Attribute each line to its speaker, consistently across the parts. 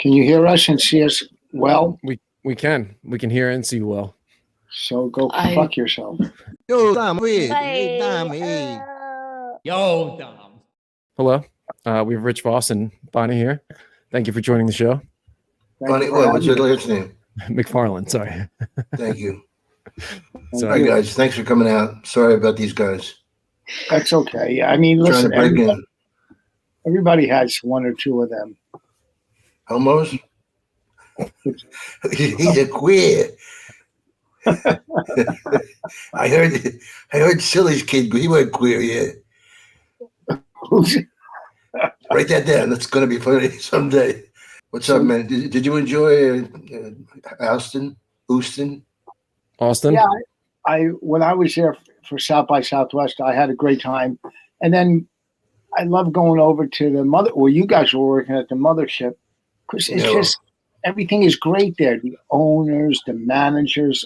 Speaker 1: Can you hear us and see us well?
Speaker 2: We can hear and see you well.
Speaker 1: So go fuck yourself.
Speaker 3: Yo, Dom. Hey, Dom. Hey.
Speaker 4: Yo, Dom.
Speaker 2: Hello. We have Rich Voss and Bonnie here. Thank you for joining the show.
Speaker 3: Bonnie, what's your last name?
Speaker 2: McFarlane, sorry.
Speaker 3: Thank you.
Speaker 2: Sorry.
Speaker 3: Hi, guys. Thanks for coming out. Sorry about these guys.
Speaker 1: That's okay. I mean, listen,
Speaker 3: Trying to break in.
Speaker 1: everybody has one or two of them.
Speaker 3: Homos? He's a queer. I heard Silly's kid, he went queer, yeah. Write that down. That's going to be funny someday. What's up, man? Did you enjoy Austin?
Speaker 1: Yeah, when I was there for South by Southwest, I had a great time. And then I love going over to you guys were working at the mothership, because it's just, everything is great there. The owners, the managers,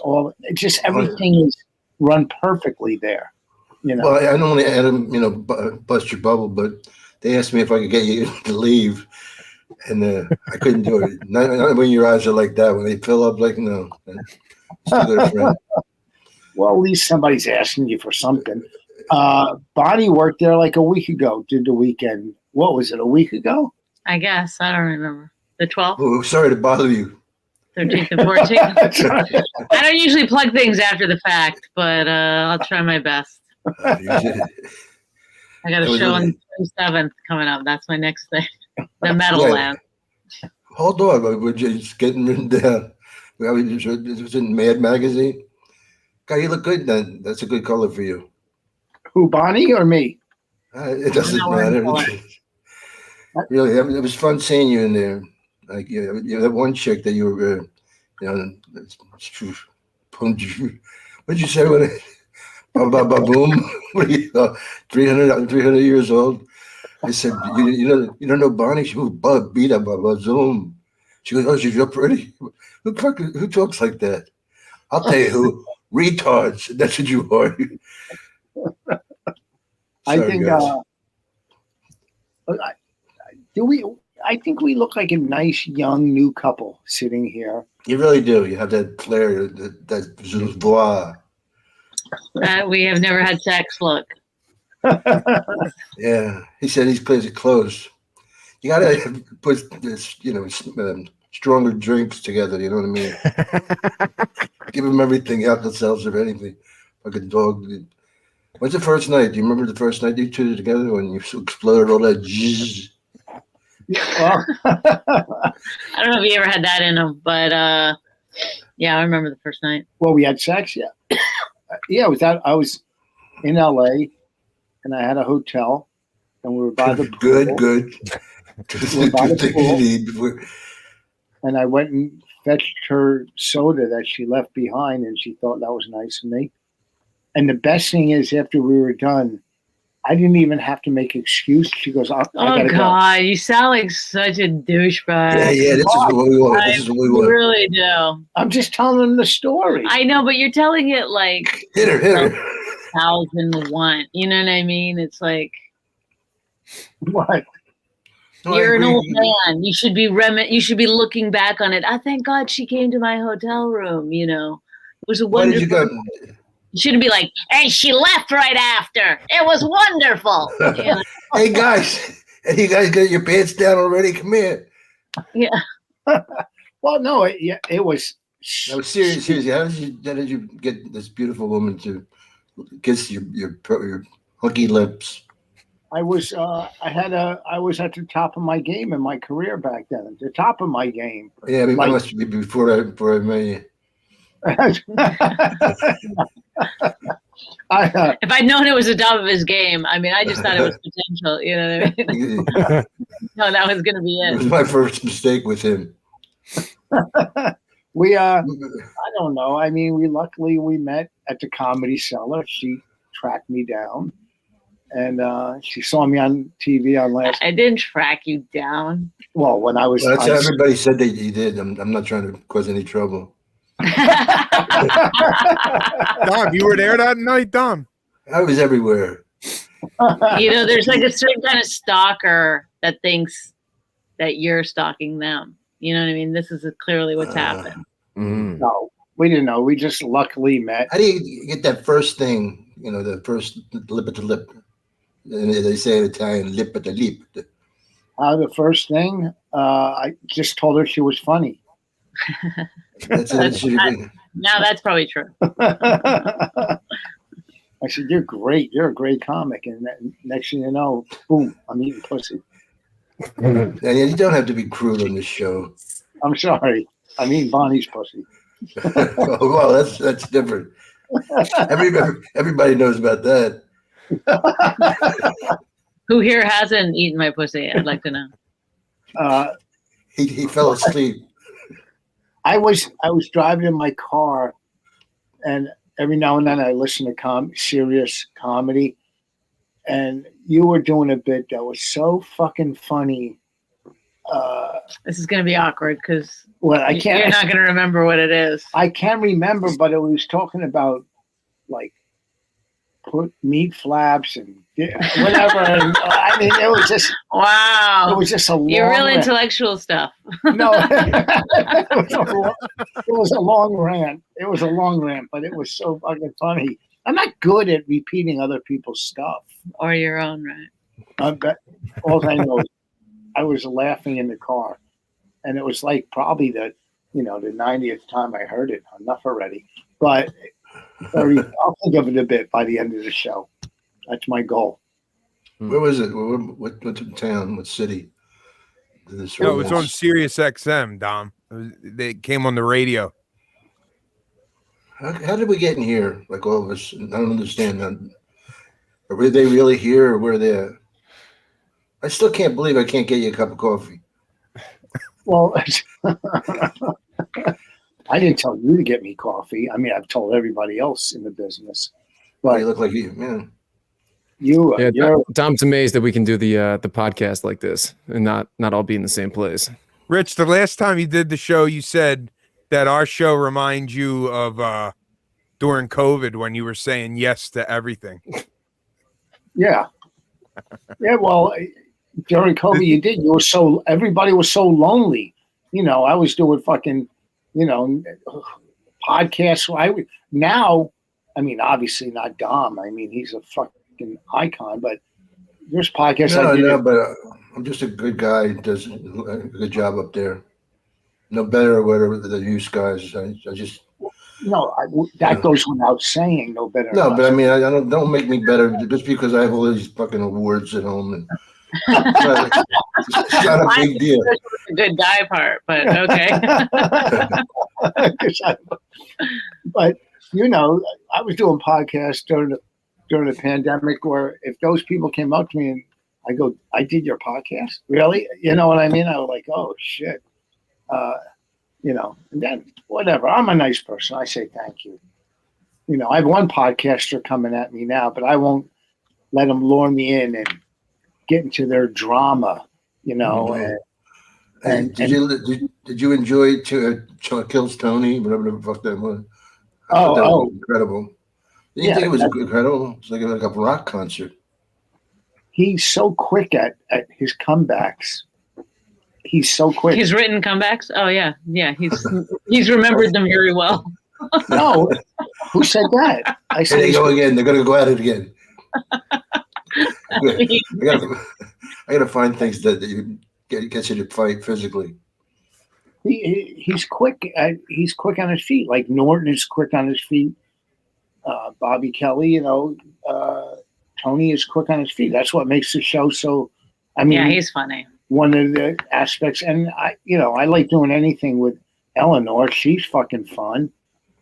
Speaker 1: everything is run perfectly there. You know.
Speaker 3: Well, I don't want to add them, bust your bubble, but they asked me if I could get you to leave, and I couldn't do it. Not when your eyes are like that. When they fill up, like, no. It's too good a friend.
Speaker 1: Well, at least somebody's asking you for something. Bonnie worked there like a week ago. Did the weekend? What was it? A week ago?
Speaker 5: I guess I don't remember. The 12th.
Speaker 3: Oh, sorry to bother you.
Speaker 5: 13th and 14th. I don't usually plug things after the fact, but I'll try my best. I got a show on the 27th coming up. That's my next thing. The Metal Lab.
Speaker 3: Hold on, we're just getting written down. It was in Mad Magazine. God, you look good then. That's a good color for you.
Speaker 1: Who, Bonnie or me?
Speaker 3: It doesn't matter. Really, it was fun seeing you in there. Like, that one chick that you were, what did you say when it, boom? What are you, 300 years old? I said, you don't know Bonnie? She was beat up by Zoom. She goes, oh, she's real pretty. Who talks like that? I'll tell you who. Retards. That's what you are.
Speaker 1: I think we look like a nice young new couple sitting here.
Speaker 3: You really do. You have that flair, that voix.
Speaker 5: We have never had sex. Look.
Speaker 3: Yeah, he said he's close. You gotta put this, stronger drinks together. You know what I mean? Give him everything, alka-seltz or anything. Fucking dog. When's the first night? Do you remember the first night you two together when you exploded all that jizz?
Speaker 1: Yeah,
Speaker 5: I don't know if you ever had that in them, but yeah, I remember the first night.
Speaker 1: Well, we had sex, yeah. Yeah, it was that. I was in LA, and I had a hotel, and we were by the pool.
Speaker 3: Good.
Speaker 1: We were by the pool, and I went and fetched her soda that she left behind, and she thought that was nice of me. And the best thing is, after we were done, I didn't even have to make an excuse. She goes, I gotta
Speaker 5: God,
Speaker 1: go.
Speaker 5: you sound like such a douchebag.
Speaker 3: Yeah, this is what we want. This is what we want.
Speaker 5: You really do.
Speaker 1: I'm just telling them the story.
Speaker 5: I know, but you're telling it like
Speaker 3: hit her.
Speaker 5: 1001. You know what I mean? It's like
Speaker 1: what?
Speaker 5: You're an old man. You should be looking back on it. I thank God she came to my hotel room. It was a wonderful.
Speaker 3: Why did you go?
Speaker 5: You shouldn't be like, hey, she left right after. It was wonderful.
Speaker 3: Hey guys, you guys got your pants down already? Come here.
Speaker 5: Yeah.
Speaker 1: Well, no, it was.
Speaker 3: No, seriously, how did you get this beautiful woman to kiss your hunky lips?
Speaker 1: I was at the top of my game in my career back then. At the top of my game.
Speaker 3: Yeah, I must be before I met you.
Speaker 5: If I'd known it was the top of his game, I just thought it was potential. You know what I mean? No, that was going to be it.
Speaker 3: It was my first mistake with him.
Speaker 1: I don't know. Luckily we met at the Comedy Cellar. She tracked me down, and she saw me on TV on last.
Speaker 5: I didn't track you down.
Speaker 1: Well, when I was.
Speaker 3: Well, that's everybody said that you did. I'm not trying to cause any trouble.
Speaker 2: Dom, you were there that night, Dom?
Speaker 3: I was everywhere.
Speaker 5: There's like a certain kind of stalker that thinks that you're stalking them. You know what I mean? This is clearly what's happened.
Speaker 1: No, we didn't know. We just luckily met.
Speaker 3: How do you get that first thing? You know, the first lip to lip. They say in Italian, lip to lip.
Speaker 1: The first thing, I just told her she was funny.
Speaker 3: That's it.
Speaker 5: Now that's probably true.
Speaker 1: I said, "You're great. You're a great comic." And next thing you know, boom, I'm eating pussy.
Speaker 3: And you don't have to be crude on this show.
Speaker 1: I'm sorry. I'm eating Bonnie's pussy.
Speaker 3: Oh, well, that's different. Everybody knows about that.
Speaker 5: Who here hasn't eaten my pussy? I'd like to know.
Speaker 3: He fell asleep.
Speaker 1: I was driving in my car, and every now and then I listen to serious comedy, and you were doing a bit that was so fucking funny.
Speaker 5: This is going to be awkward because
Speaker 1: well, I can't.
Speaker 5: You're not going to remember what it is.
Speaker 1: I can't remember, but it was talking about like put meat flaps and whatever. And, I mean, it was just
Speaker 5: wow.
Speaker 1: It was just a long
Speaker 5: You're real
Speaker 1: rant.
Speaker 5: intellectual stuff.
Speaker 1: No, it was a long rant. It was a long rant, but it was so fucking funny. I'm not good at repeating other people's stuff
Speaker 5: or your own, right?
Speaker 1: But all I know is I was laughing in the car, and it was like probably the 90th time I heard it. Enough already, but I'll think of it a bit by the end of the show. That's my goal.
Speaker 3: Where was it? What town? What city?
Speaker 6: No, it was on Sirius XM, Dom. They came on the radio.
Speaker 3: How did we get in here? Like all of us? I don't understand. Were they really here, or were they? I still can't believe I can't get you a cup of coffee.
Speaker 1: Well, I didn't tell you to get me coffee. I mean, I've told everybody else in the business. But
Speaker 3: you look like you, man.
Speaker 2: Dom's amazed that we can do the podcast like this and not all be in the same place.
Speaker 6: Rich, the last time you did the show, you said that our show reminds you of during COVID when you were saying yes to everything.
Speaker 1: Yeah. Yeah, well, during COVID you did. Everybody was so lonely. I was doing fucking, podcasts. Now, I mean, obviously not Dom. I mean, he's a fucking icon, but there's podcasts I did.
Speaker 3: No, but I'm just a good guy. Does a good job up there. No better or whatever than you guys. I just
Speaker 1: that goes without saying. No better.
Speaker 3: No, but I mean, I don't make me better just because I have all these fucking awards at home. And it's not a big deal.
Speaker 5: The good guy part, but okay.
Speaker 1: But I was doing podcasts during the pandemic where if those people came up to me and I go, I did your podcast? Really? You know what I mean? I was like, oh shit. And then whatever. I'm a nice person. I say thank you. I have one podcaster coming at me now, but I won't let them lure me in and get into their drama,
Speaker 3: Mm-hmm. And did you enjoy Kills Tony, whatever the fuck that was? I thought that was incredible. Did you think it was incredible? It's like a rock concert.
Speaker 1: He's so quick at his comebacks. He's so quick.
Speaker 5: He's written comebacks? Oh yeah. Yeah. He's remembered them very well.
Speaker 1: No. Who said that? I said
Speaker 3: they go again. They're gonna go at it again. I gotta find things that gets you to fight physically.
Speaker 1: He's quick. He's quick on his feet. Like Norton is quick on his feet. Bobby Kelly, Tony is quick on his feet. That's what makes the show so. I mean,
Speaker 5: yeah, he's funny.
Speaker 1: One of the aspects, and I like doing anything with Eleanor. She's fucking fun.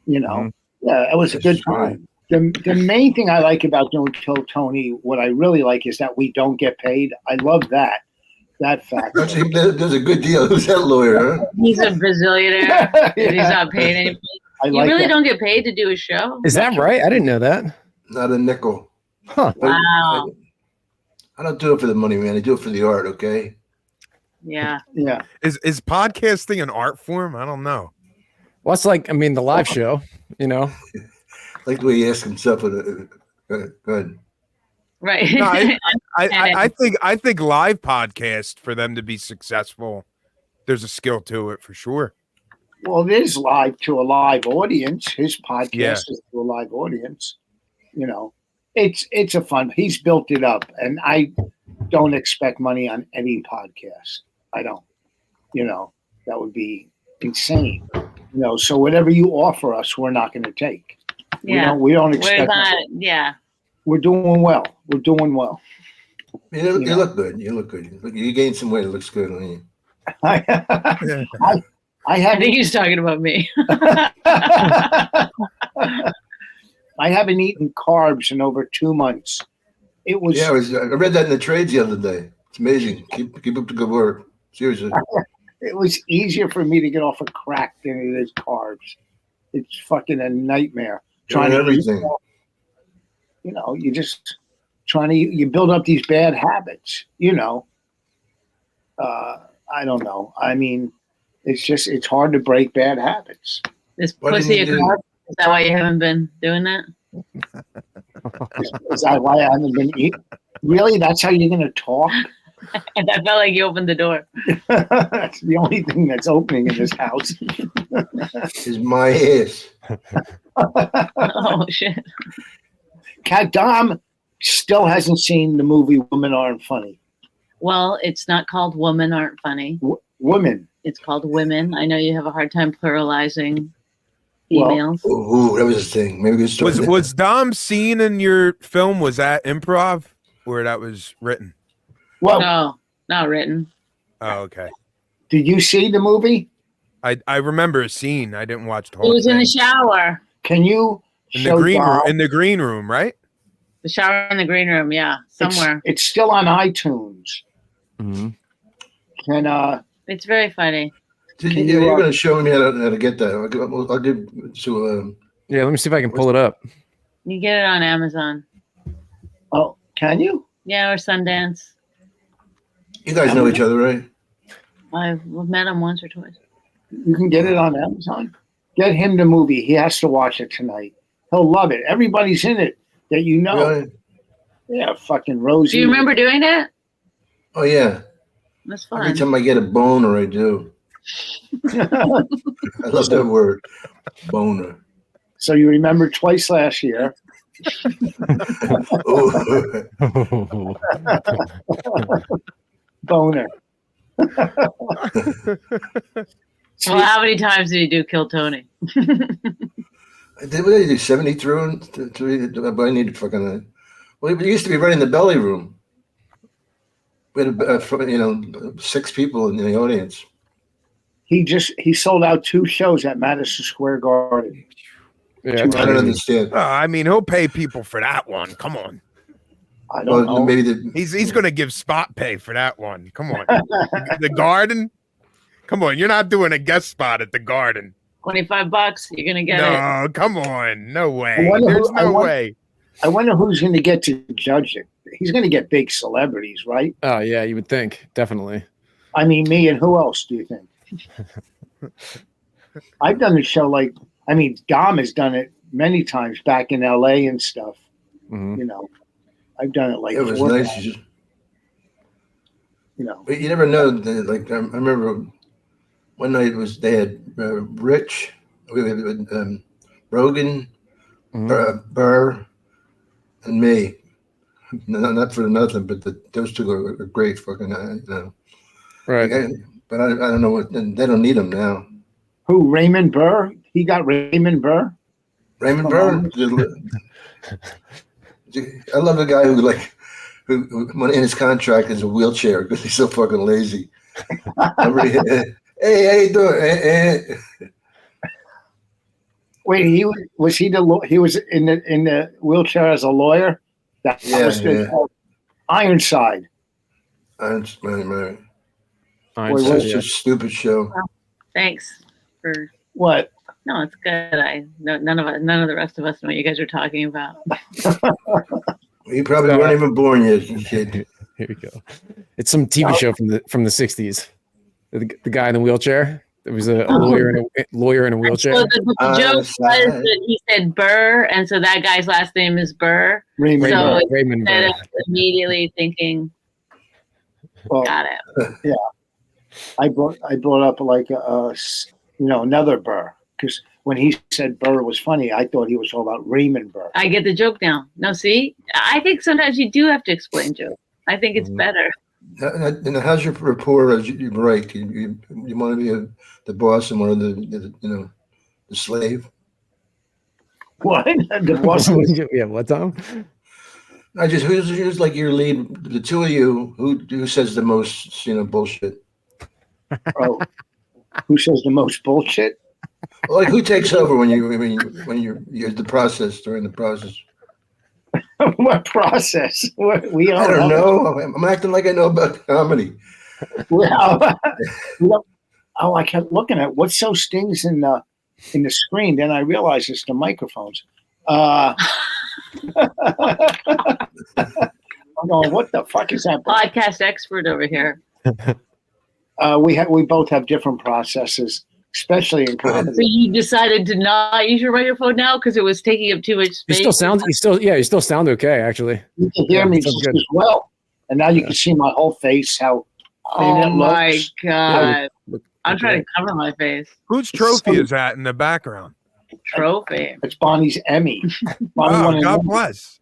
Speaker 3: Mm-hmm.
Speaker 1: Yeah, it was a good time. The main thing I like about doing Kill Tony, what I really like is that we don't get paid. I love that fact.
Speaker 3: There's a good deal. Who's that lawyer? Huh?
Speaker 5: He's a bazillionaire. He's not paid anything. You really don't get paid to do a show?
Speaker 2: Is that right? I didn't know that.
Speaker 3: Not a nickel.
Speaker 2: Huh.
Speaker 5: Wow.
Speaker 3: I don't do it for the money, man. I do it for the art, okay?
Speaker 5: Yeah.
Speaker 1: Yeah.
Speaker 6: Is podcasting an art form? I don't know.
Speaker 2: Well, it's like, the live show,
Speaker 3: Like the way he asked himself. Go ahead.
Speaker 5: Right.
Speaker 6: No, I think live podcast for them to be successful there's a skill to it for sure.
Speaker 1: Well, it is live to a live audience. His podcast
Speaker 6: Yeah.
Speaker 1: is to a live audience. You know, it's a fun. He's built it up, and I don't expect money on any podcast. I don't. You know, that would be insane. You know, so whatever you offer us, we're not going to take.
Speaker 5: Yeah.
Speaker 1: We don't
Speaker 5: We're
Speaker 1: expect.
Speaker 5: not, yeah.
Speaker 1: We're doing well. We're doing well.
Speaker 3: You look good. You look good. You gained some weight. It looks good on you.
Speaker 1: I
Speaker 5: I
Speaker 1: haven't.
Speaker 5: think he's talking about me.
Speaker 1: I haven't eaten carbs in over 2 months. It was.
Speaker 3: Yeah, I read that in the trades the other day. It's amazing. Keep up the good work. Seriously.
Speaker 1: It was easier for me to get off of crack than it is carbs. It's fucking a nightmare.
Speaker 3: Trying everything.
Speaker 1: You know, you just trying to you build up these bad habits. You know. I don't know. I mean, it's hard to break bad habits.
Speaker 5: This
Speaker 3: What
Speaker 5: pussy a
Speaker 3: didn't you do?
Speaker 5: carb? Is that why you haven't been doing that?
Speaker 1: Is that why I haven't been eating? Really? That's how you're going to talk?
Speaker 5: And I felt like you opened the door.
Speaker 1: That's the only thing that's opening in this house.
Speaker 3: Is my ass.
Speaker 5: Oh, shit.
Speaker 1: Cat Dom still hasn't seen the movie Women Aren't Funny.
Speaker 5: Well, it's not called Women Aren't Funny.
Speaker 1: Women.
Speaker 5: It's called Women. I know you have a hard time pluralizing
Speaker 1: Well,
Speaker 5: females.
Speaker 3: Ooh, that was his thing. Maybe it's
Speaker 6: Was Dom's scene in your film, was that improv or that was written?
Speaker 1: Well,
Speaker 5: No, not written.
Speaker 6: Oh, okay.
Speaker 1: did you see the movie?
Speaker 6: I remember a scene. I didn't watch the
Speaker 5: It
Speaker 6: whole
Speaker 5: was in
Speaker 6: thing.
Speaker 5: the shower.
Speaker 1: Can you
Speaker 6: In the
Speaker 1: show
Speaker 6: green room.
Speaker 1: Dom?
Speaker 6: In the green room, right?
Speaker 5: The shower in the green room, yeah. Somewhere.
Speaker 1: It's still on iTunes.
Speaker 2: Mhm.
Speaker 1: Can
Speaker 5: It's very funny.
Speaker 3: You're going to show me how to get that. I'll give to.
Speaker 2: Yeah, let me see if I can pull it up.
Speaker 5: You get it on Amazon.
Speaker 1: can you?
Speaker 5: Yeah, or Sundance.
Speaker 3: You guys know each other, right?
Speaker 5: I've met him once or twice.
Speaker 1: You can get it on Amazon. Get him the movie. He has to watch it tonight. He'll love it. Everybody's in it that you know.
Speaker 3: Really?
Speaker 1: Yeah, fucking Rosie.
Speaker 5: Do you remember doing that?
Speaker 3: Oh yeah.
Speaker 5: That's
Speaker 3: Every
Speaker 5: fun.
Speaker 3: time I get a boner, I do. I love that word, boner.
Speaker 1: So you remember twice last year.
Speaker 3: Ooh.
Speaker 1: Boner.
Speaker 5: Well, how many times did you do Kill Tony?
Speaker 3: What did they do? 70 through? I need to fucking. Well, it used to be right in the belly room. We had, 6 people in the audience.
Speaker 1: He sold out 2 shows at Madison Square Garden.
Speaker 2: Yeah,
Speaker 3: I
Speaker 2: that's
Speaker 3: don't
Speaker 2: crazy.
Speaker 3: understand.
Speaker 6: I mean, he'll pay people for that one. Come on.
Speaker 1: I don't know.
Speaker 3: Maybe the,
Speaker 6: He's going to give spot pay for that one. Come on. The Garden? Come on. You're not doing a guest spot at the Garden.
Speaker 5: $25, you're gonna get it.
Speaker 6: No, come on. No way.
Speaker 1: I wonder
Speaker 6: There's
Speaker 1: who-
Speaker 6: no way.
Speaker 1: I wonder who's going to get to judge it. He's going to get big celebrities, right?
Speaker 2: Oh yeah, you would think definitely.
Speaker 1: I mean, me and who else do you think? I've done the show Dom has done it many times back in LA and stuff.
Speaker 2: Mhm.
Speaker 1: You know, I've done it like
Speaker 3: it was
Speaker 1: 4
Speaker 3: nice.
Speaker 1: times, you know.
Speaker 3: But you never know. Like I remember one night they had Rich, Rogan,
Speaker 2: Mhm.
Speaker 3: Burr, and me. Not for nothing, but those 2 are great fucking.
Speaker 2: Right.
Speaker 3: But I don't know what. And they don't need them now.
Speaker 1: Who, Raymond Burr? He got Raymond Burr?
Speaker 3: Raymond
Speaker 1: Come
Speaker 3: Burr. I love the guy who in his contract is a wheelchair because he's so fucking lazy. Hey, how you doing?
Speaker 1: Wait, he was in the wheelchair as a lawyer? That was good. Ironside.
Speaker 3: That's
Speaker 1: Boy,
Speaker 3: such a stupid show.
Speaker 5: Thanks for.
Speaker 1: What?
Speaker 5: No, it's good. None of the rest of us know what you guys are talking about.
Speaker 3: You probably weren't even born yet, you kid.
Speaker 2: Here we go. It's some TV show from the 60s. The guy in the wheelchair. There was a lawyer in a wheelchair.
Speaker 5: So the joke was that he said Burr, and so that guy's last name is Burr.
Speaker 1: Raymond
Speaker 5: So
Speaker 1: Burr.
Speaker 2: Raymond
Speaker 5: instead
Speaker 2: Burr.
Speaker 5: of immediately thinking,
Speaker 1: Well,
Speaker 5: got it.
Speaker 1: yeah. I brought up like another Burr, because when he said Burr was funny, I thought he was all about Raymond Burr.
Speaker 5: I get the joke now. No, see, I think sometimes you do have to explain jokes. I think it's better.
Speaker 3: And how's your rapport as you write? You want to be the boss and one of the slave?
Speaker 1: What? The boss?
Speaker 2: Yeah, what, Tom?
Speaker 3: Who's like your lead? The two of you, who says the most bullshit?
Speaker 1: Oh, who says the most bullshit?
Speaker 3: Like who takes over when you're the process during the process?
Speaker 1: What process? I
Speaker 3: don't know. I'm acting like I know about comedy.
Speaker 1: Well, I kept looking at what so stings in the screen. Then I realized it's the microphones. I'm going, what the fuck is that?
Speaker 5: Podcast expert over here.
Speaker 1: We both have different processes, especially in comedy.
Speaker 5: So you decided to not use your microphone now because it was taking up too much space.
Speaker 2: You still sound okay, actually.
Speaker 1: You can hear me just as well, and now you can see my whole face. How?
Speaker 5: Oh my god! I'm trying to cover my face.
Speaker 6: Whose trophy is that in the background?
Speaker 5: Trophy.
Speaker 1: It's Bonnie's Emmy.
Speaker 6: Wow, God bless.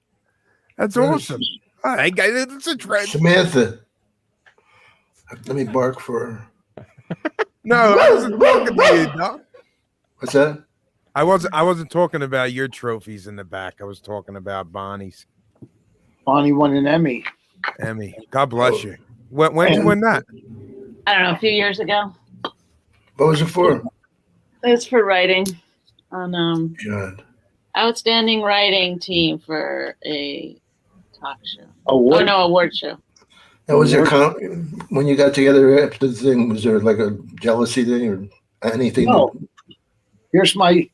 Speaker 6: That's awesome. All right, guys, it's a trend.
Speaker 3: Samantha, let me bark for her.
Speaker 6: No, I wasn't talking to you, Doc.
Speaker 3: What's that?
Speaker 6: I wasn't talking about your trophies in the back. I was talking about Bonnie's.
Speaker 1: Bonnie won an Emmy.
Speaker 6: Emmy, God bless you. When did you win that?
Speaker 5: I don't know, a few years ago.
Speaker 3: What was it for?
Speaker 5: It was for writing on
Speaker 3: God.
Speaker 5: outstanding writing team for a talk show.
Speaker 1: Award?
Speaker 5: Oh no, award show.
Speaker 3: Now, was there when you got together after the thing? Was there like a jealousy thing or anything?
Speaker 1: No. Here's my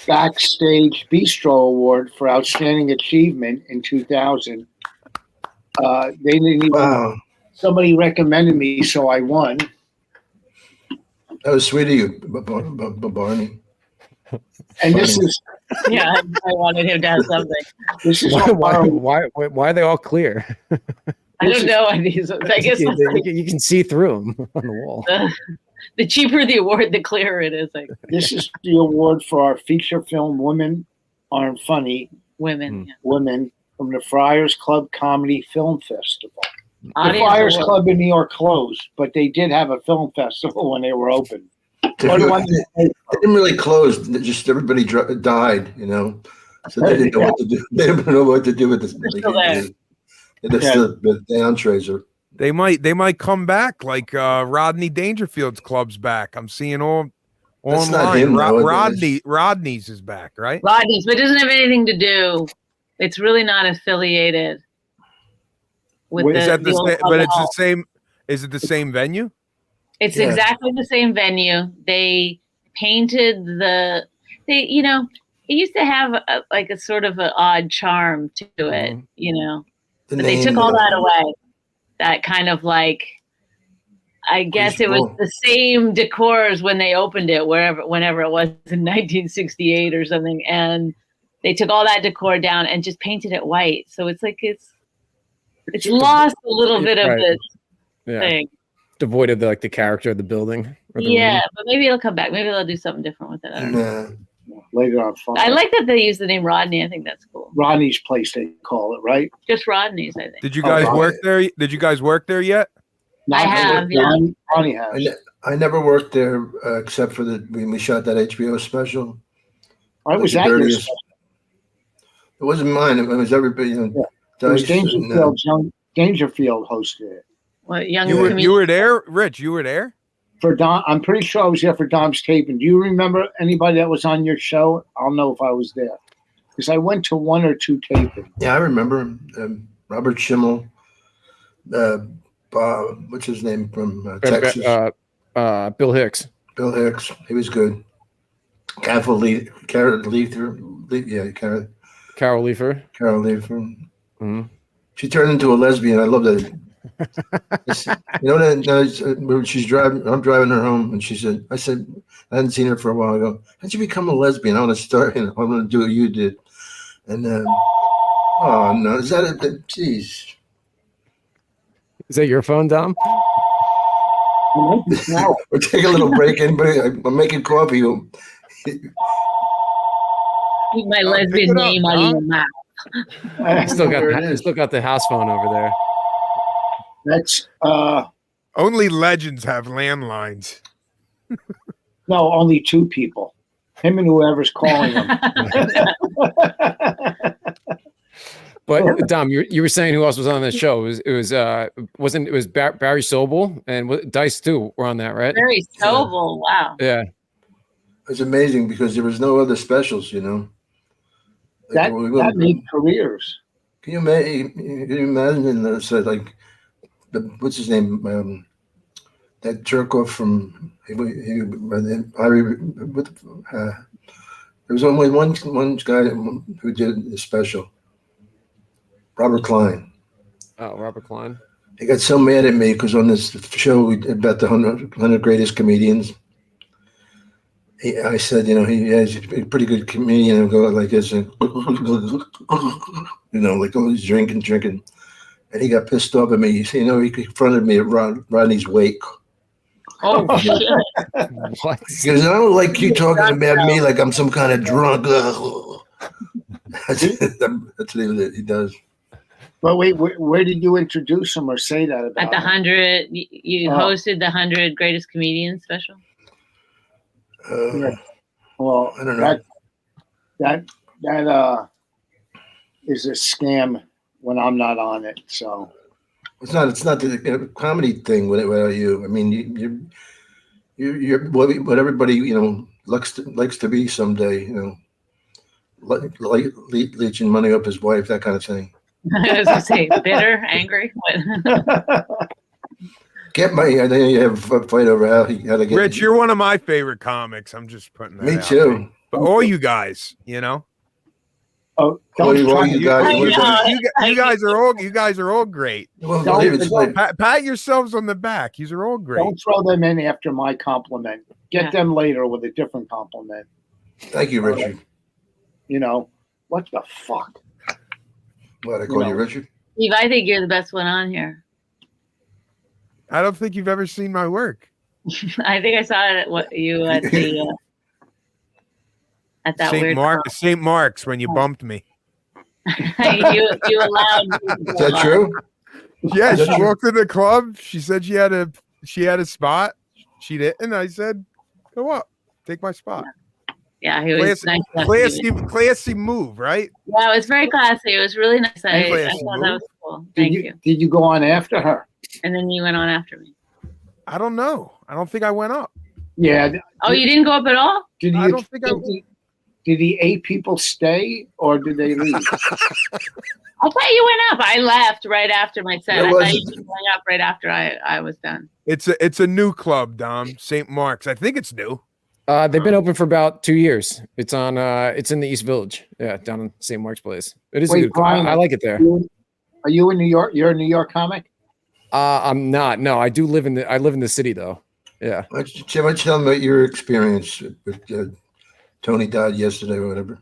Speaker 1: backstage bistro award for outstanding achievement in 2000. They didn't even.
Speaker 3: Wow.
Speaker 1: Somebody recommended me, so I won.
Speaker 3: That was sweet of you, Barney.
Speaker 1: And this is
Speaker 5: Yeah, I wanted him to have something.
Speaker 1: this is
Speaker 2: why are they all clear?
Speaker 5: I don't know. I guess
Speaker 2: you can see through them on the wall.
Speaker 5: The cheaper the award, the clearer it is. Like
Speaker 1: this is the award for our feature film "Women Aren't Funny."
Speaker 5: women. Yeah.
Speaker 1: Women from the Friars Club Comedy Film Festival. The
Speaker 5: Audience
Speaker 1: Friars
Speaker 5: award.
Speaker 1: Club in New York closed, but they did have a film festival when they were open.
Speaker 3: They didn't really close. Just everybody died, So they didn't know what to do. They didn't know what to do with this. The entrees are.
Speaker 6: They might come back like Rodney Dangerfield's club's back. I'm seeing all
Speaker 3: That's not
Speaker 6: online.
Speaker 3: him, though.
Speaker 6: Rodney's is back, right?
Speaker 5: Rodney's, but it doesn't have anything to do. It's really not affiliated with
Speaker 1: Wait,
Speaker 6: Is
Speaker 5: the.
Speaker 6: that the
Speaker 5: the old
Speaker 6: same? But it's
Speaker 5: hall.
Speaker 6: the same. Is it the same venue?
Speaker 5: It's
Speaker 3: Yeah.
Speaker 5: exactly the same venue. They painted it used to have a sort of an odd charm to it, but they took all that away. That kind of I guess it was the same decor as when they opened it, whenever it was in 1968 or something. And they took all that decor down and just painted it white. So it's it's lost a little bit of
Speaker 2: Right.
Speaker 5: the thing.
Speaker 2: Devoid of the character of the building. Or the
Speaker 5: Yeah,
Speaker 2: room.
Speaker 5: but maybe it'll come back. Maybe they'll do something different with it. I don't know.
Speaker 1: Later on,
Speaker 5: I like that they use the name Rodney. I think that's cool.
Speaker 1: Rodney's place, they call it, right?
Speaker 5: Just Rodney's, I think.
Speaker 6: Did you guys work there? Did you guys work there yet?
Speaker 5: I have, yeah.
Speaker 1: Ronnie has.
Speaker 3: I never worked there except for when we shot that HBO special.
Speaker 1: I was
Speaker 3: The
Speaker 1: at your
Speaker 3: dirtiest- It wasn't mine. It was everybody.
Speaker 1: It was Dangerfield hosted it.
Speaker 5: What young
Speaker 6: You were there, Rich? You were there?
Speaker 1: For Dom, I'm pretty sure I was there for Dom's taping. Do you remember anybody that was on your show? I'll know if I was there because I went to one or two tapings.
Speaker 3: Yeah, I remember Robert Schimmel. What's his name from Texas?
Speaker 2: Bill Hicks.
Speaker 3: Bill Hicks. He was good. Carol Leither. Yeah,
Speaker 2: Carol Leifer.
Speaker 3: Carol Leither.
Speaker 2: Mm-hmm.
Speaker 3: She turned into a lesbian. I love that. She's driving. I'm driving her home, and she said, "I hadn't seen her for a while. I go, how'd you become a lesbian? I want to start. I want to do what you did." And oh no, is that it? Jeez.
Speaker 2: Is that your phone, Dom?
Speaker 3: We'll take a little break. Anybody? I'm making coffee.
Speaker 5: Keep my lesbian name out of your mouth.
Speaker 2: Still got the house phone over there.
Speaker 1: That's
Speaker 6: Only legends have landlines.
Speaker 1: no, only 2 people. Him and whoever's calling him.
Speaker 2: But Dom, you were saying who else was on the show? It was Barry Sobel and Dice too were on that, right?
Speaker 5: Barry Sobel, wow.
Speaker 2: Yeah.
Speaker 3: It's amazing because there was no other specials, you know.
Speaker 1: That made careers.
Speaker 3: Can you imagine? Like, what's his name? That jerk off from there was only one guy who did the special. Robert Klein.
Speaker 2: Oh, Robert Klein.
Speaker 3: He got so mad at me because on this show about the 100 greatest comedians, I said, you know, he's a pretty good comedian and go like this, and, you know, like always drinking. And he got pissed off at me. You know, he confronted me at Rodney's wake.
Speaker 5: Oh, shit.
Speaker 2: What?
Speaker 3: He goes, I don't like you talking about me like I'm some kind of drunk. That's what he does.
Speaker 1: But wait, where did you introduce him or say that about?
Speaker 5: At the 100, you hosted the 100 greatest comedians special?
Speaker 1: Yeah. Well,
Speaker 3: I don't know.
Speaker 1: That is a scam when I'm not on it. So
Speaker 3: it's not the comedy thing without you. I mean, you're what everybody, you know, likes to be someday. You know, leeching money up his wife, that kind of thing.
Speaker 5: I was gonna say bitter, angry.
Speaker 3: I think you have a fight over how to get.
Speaker 6: Rich, you're one of my favorite comics. I'm just putting that
Speaker 3: Me
Speaker 6: out
Speaker 3: too.
Speaker 6: there. But all you guys, you know.
Speaker 1: Oh,
Speaker 3: you
Speaker 6: guys are all great.
Speaker 3: Well,
Speaker 6: Pat yourselves on the back. These are all great.
Speaker 1: Don't throw them in after my compliment. Get them later with a different compliment.
Speaker 3: Thank you, Richard.
Speaker 1: You know, what the fuck?
Speaker 3: What, I call you Richard?
Speaker 5: Steve, I think you're the best one on here.
Speaker 6: I don't think you've ever seen my work.
Speaker 5: I think I saw it at that
Speaker 6: St. Mark's when you bumped me.
Speaker 5: you allowed me to
Speaker 3: Is that true?
Speaker 6: Yeah, she walked in the club. She said she had a spot. She didn't. I said, "Go up, take my spot."
Speaker 5: Yeah, he was
Speaker 6: classy move, right?
Speaker 5: Yeah, it was very classy. It was really nice. I thought that was cool. Thank you.
Speaker 1: Did you go on after her?
Speaker 5: And then you went on after me.
Speaker 6: I don't know. I don't think I went up.
Speaker 1: Yeah.
Speaker 5: Oh, you didn't go up at all?
Speaker 1: Did
Speaker 6: I don't think
Speaker 1: Did the 8 people stay or did they leave?
Speaker 5: I thought you went up. I left right after my set. I thought you were going up right after I was done.
Speaker 6: It's a new club, Dom. St. Mark's. I think it's new.
Speaker 2: They've been open for about 2 years. It's on. It's in the East Village. Yeah, down in St. Mark's Place. It is a good.
Speaker 1: Brian,
Speaker 2: I like it there.
Speaker 1: Are you in New York? You're a New York comic?
Speaker 2: I'm not. No, I do live in the. I live in the city though. Yeah.
Speaker 3: Why don't you tell me about your experience with Tony died yesterday or whatever?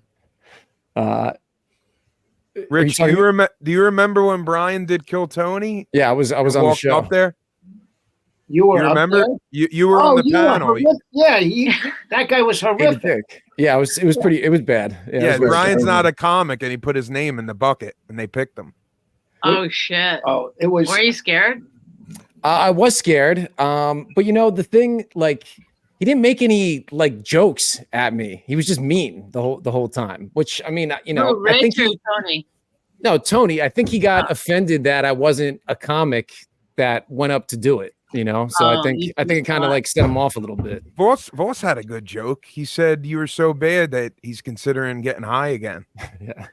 Speaker 6: Rich, do you remember when Brian did Kill Tony?
Speaker 2: Yeah, I was on the show
Speaker 6: up there.
Speaker 1: You were.
Speaker 6: You remember? You were on the panel.
Speaker 1: Yeah, that guy was horrific.
Speaker 2: Yeah, it was pretty. It was bad.
Speaker 6: Yeah, Brian's not a comic, and he put his name in the bucket, and they picked him.
Speaker 5: Oh shit!
Speaker 1: Oh, it was.
Speaker 5: Were you scared?
Speaker 2: I was scared. But you know the thing, like he didn't make any like jokes at me. He was just mean the whole time. Which I mean, you know,
Speaker 5: Rich, I think Tony.
Speaker 2: No, Tony. I think he got offended that I wasn't a comic that went up to do it. You know, so I think it kind of like set him off a little bit.
Speaker 6: Voss had a good joke. He said you were so bad that he's considering getting high again.
Speaker 2: Yeah.